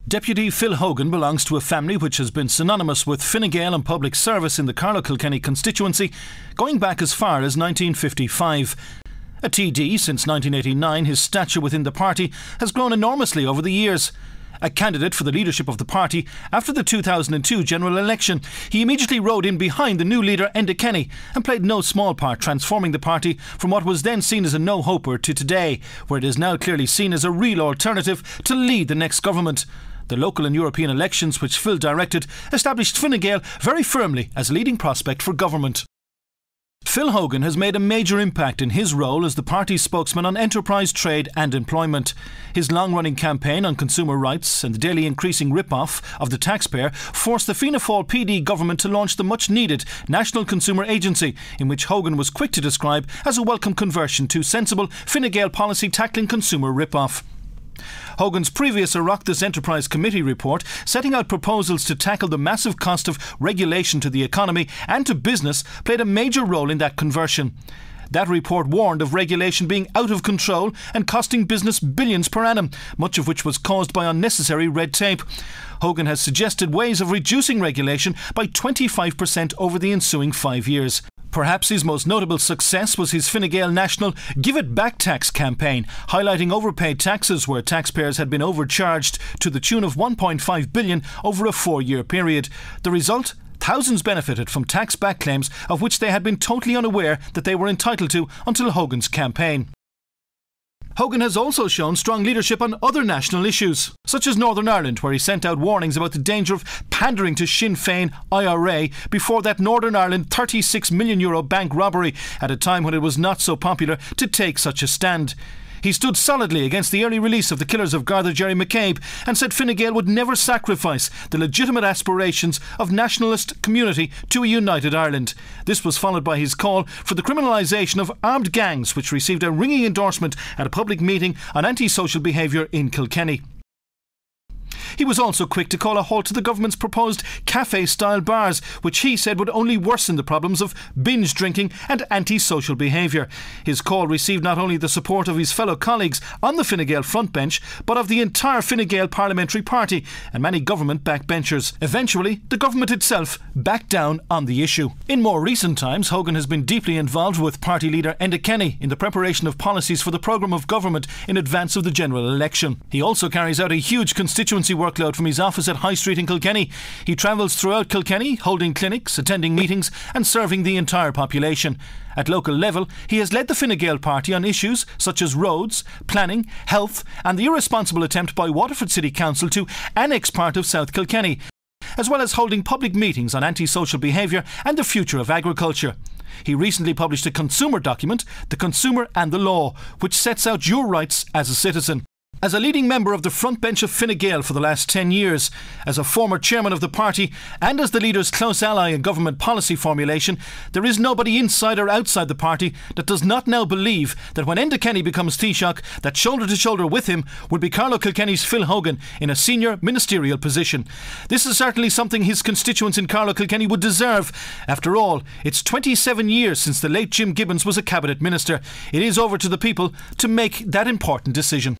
Deputy Phil Hogan belongs to a family which has been synonymous with Fine Gael and public service in the Carlow Kilkenny constituency, going back as far as 1955. A TD since 1989, his stature within the party has grown enormously over the years. A candidate for the leadership of the party after the 2002 general election, he immediately rode in behind the new leader Enda Kenny and played no small part transforming the party from what was then seen as a no-hoper to today, where it is now clearly seen as a real alternative to lead the next government. The local and European elections which Phil directed established Fine Gael very firmly as a leading prospect for government. Phil Hogan has made a major impact in his role as the party's spokesman on enterprise, trade and employment. His long-running campaign on consumer rights and the daily increasing rip-off of the taxpayer forced the Fine Gael T.D government to launch the much-needed National Consumer Agency, in which Hogan was quick to describe as a welcome conversion to sensible Fine Gael policy tackling consumer rip-off. Hogan's previous Oireachtas Enterprise Committee report, setting out proposals to tackle the massive cost of regulation to the economy and to business, played a major role in that conversion. That report warned of regulation being out of control and costing business billions per annum, much of which was caused by unnecessary red tape. Hogan has suggested ways of reducing regulation by 25% over the ensuing 5 years. Perhaps his most notable success was his Fine Gael national Give It Back tax campaign, highlighting overpaid taxes where taxpayers had been overcharged to the tune of 1.5 billion over a 4-year period. The result? Thousands benefited from tax-back claims of which they had been totally unaware that they were entitled to until Hogan's campaign. Hogan has also shown strong leadership on other national issues, such as Northern Ireland, where he sent out warnings about the danger of pandering to Sinn Féin IRA before that Northern Ireland €36 million bank robbery, at a time when it was not so popular to take such a stand. He stood solidly against the early release of the killers of Garda Jerry McCabe and said Fine Gael would never sacrifice the legitimate aspirations of nationalist community to a united Ireland. This was followed by his call for the criminalisation of armed gangs, which received a ringing endorsement at a public meeting on antisocial behaviour in Kilkenny. He was also quick to call a halt to the government's proposed cafe-style bars, which he said would only worsen the problems of binge drinking and antisocial behaviour. His call received not only the support of his fellow colleagues on the Fine Gael frontbench, but of the entire Fine Gael parliamentary party and many government backbenchers. Eventually, the government itself backed down on the issue. In more recent times, Hogan has been deeply involved with party leader Enda Kenny in the preparation of policies for the programme of government in advance of the general election. He also carries out a huge constituency workload from his office at High Street in Kilkenny. He travels throughout Kilkenny, holding clinics, attending meetings and serving the entire population. At local level, he has led the Fine Gael party on issues such as roads, planning, health and the irresponsible attempt by Waterford City Council to annex part of South Kilkenny, as well as holding public meetings on antisocial behaviour and the future of agriculture. He recently published a consumer document, The Consumer and the Law, which sets out your rights as a citizen. As a leading member of the front bench of Fine Gael for the last 10 years, as a former chairman of the party and as the leader's close ally in government policy formulation, there is nobody inside or outside the party that does not now believe that when Enda Kenny becomes Taoiseach, that shoulder to shoulder with him will be Carlow Kilkenny's Phil Hogan in a senior ministerial position. This is certainly something his constituents in Carlow Kilkenny would deserve. After all, it's 27 years since the late Jim Gibbons was a cabinet minister. It is over to the people to make that important decision.